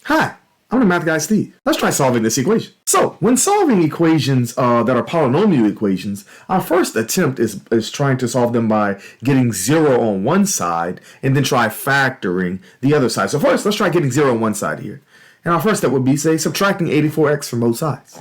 Hi, I'm the Math Guy Steve. Let's try solving this equation. So, when solving equations that are polynomial equations, our first attempt is trying to solve them by getting 0 on one side and then try factoring the other side. So first, let's try getting 0 on one side here. And our first step would be, say, subtracting 84x from both sides.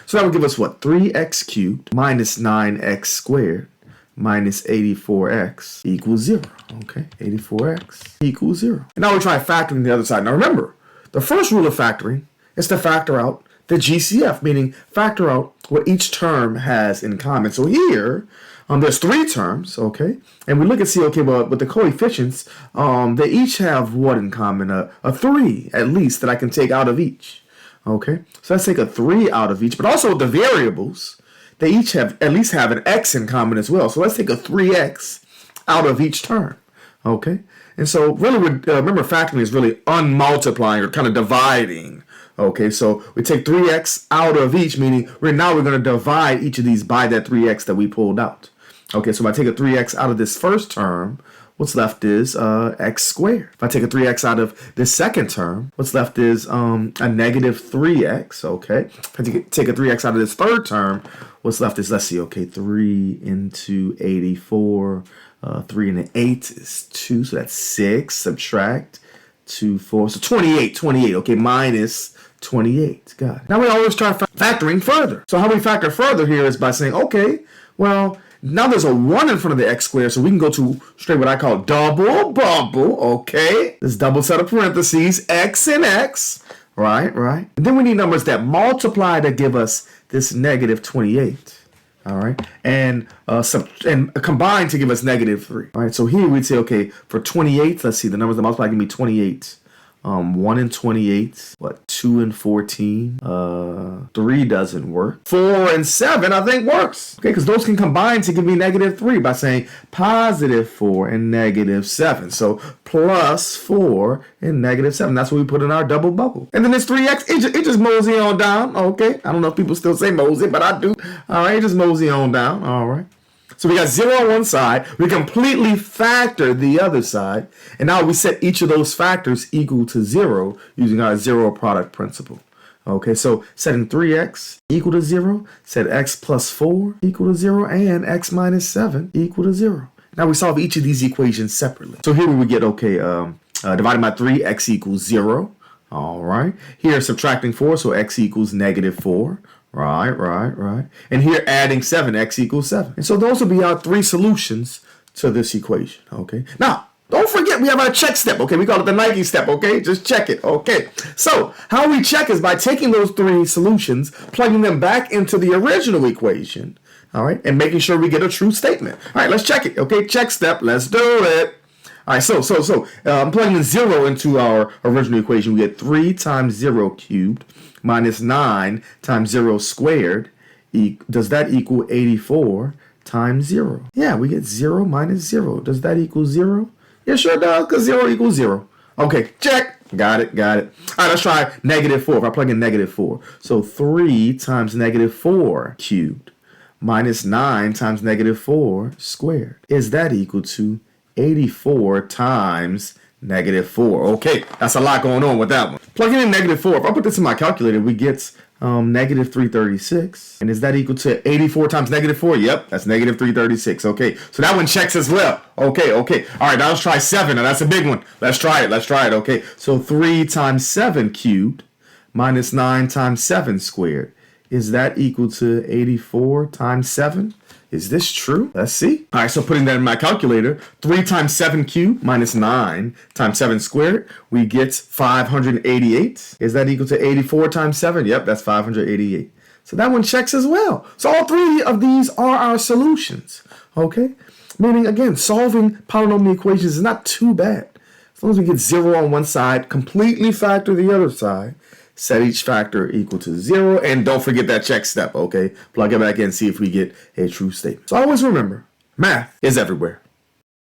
So that would give us what? 3x cubed minus 9x squared minus 84x equals 0. Okay, 84x equals 0. And now we try factoring the other side. Now remember, the first rule of factoring is to factor out the GCF, meaning factor out what each term has in common. So here, there's 3 terms, okay? And we look and see, okay, well, with the coefficients, they each have what in common? A 3, at least, that I can take out of each, okay? So let's take a 3 out of each, but also the variables, they each at least have an x in common as well. So let's take a 3x out of each term, okay? And so really, remember, factoring is really unmultiplying or kind of dividing. Okay, so we take 3x out of each, meaning now we're going to divide each of these by that 3x that we pulled out. Okay, so if I take a 3x out of this first term, what's left is x squared. If I take a 3x out of this second term, what's left is a negative 3x. Okay, if I take a 3x out of this third term, what's left is, let's see, okay, 3 into 84. 3 and 8 is 2, so that's 6. Subtract 2, 4, so 28, okay, minus 28. Got it. Now we always try factoring further. So how we factor further here is by saying, okay, well, now there's a 1 in front of the x squared, so we can go to straight what I call double bubble, okay? This double set of parentheses, x and x, right? And then we need numbers that multiply to give us this negative 28. All right, and combine to give us negative 3. All right, so here we'd say, okay, for 28, let's see, the numbers that multiply give me 28. 1 and 28, what, 2 and 14, 3 doesn't work. 4 and 7, I think, works. Okay, because those can combine to give me negative 3 by saying positive 4 and negative 7. So plus 4 and negative 7. That's what we put in our double bubble. And then this 3x, it just mosey on down. Okay, I don't know if people still say mosey, but I do. All right, just mosey on down. All right. So we got 0 on one side, we completely factor the other side, and now we set each of those factors equal to 0 using our 0 product principle. Okay, so setting 3x equal to 0, set x plus 4 equal to 0, and x minus 7 equal to 0. Now we solve each of these equations separately. So here we would get, okay, divided by 3, x equals 0. All right, here subtracting 4, so x equals negative 4. Right. And here adding 7, x equals 7. And so those will be our 3 solutions to this equation, okay? Now, don't forget we have our check step, okay? We call it the Nike step, okay? Just check it, okay? So how we check is by taking those 3 solutions, plugging them back into the original equation, all right? And making sure we get a true statement. All right, let's check it, okay? Check step, let's do it. All right, so I'm plugging 0 into our original equation. We get 3 times 0 cubed minus 9 times 0 squared. Does that equal 84 times 0? Yeah, we get 0 minus 0. Does that equal 0? Yeah, sure does, because 0 equals 0. Okay, check. Got it. All right, let's try negative 4. If I plug in negative 4. So 3 times negative 4 cubed minus 9 times negative 4 squared. Is that equal to 84 times negative 4. Okay, that's a lot going on with that one. Plugging in negative 4, if I put this in my calculator, we get negative 336. And is that equal to 84 times negative 4? Yep, that's negative 336. Okay, so that one checks as well. Okay. All right, now let's try 7. Now that's a big one. Let's try it. Okay, so 3 times 7 cubed minus 9 times 7 squared. Is that equal to 84 times 7? Is this true? Let's see. All right, so putting that in my calculator, 3 times 7 cubed minus 9 times 7 squared, we get 588. Is that equal to 84 times 7? Yep, that's 588. So that one checks as well. So all 3 of these are our solutions, okay? Meaning, again, solving polynomial equations is not too bad. As long as we get 0 on one side, completely factor the other side, set each factor equal to 0, and don't forget that check step, okay? Plug it back in and see if we get a true statement. So always remember, math is everywhere.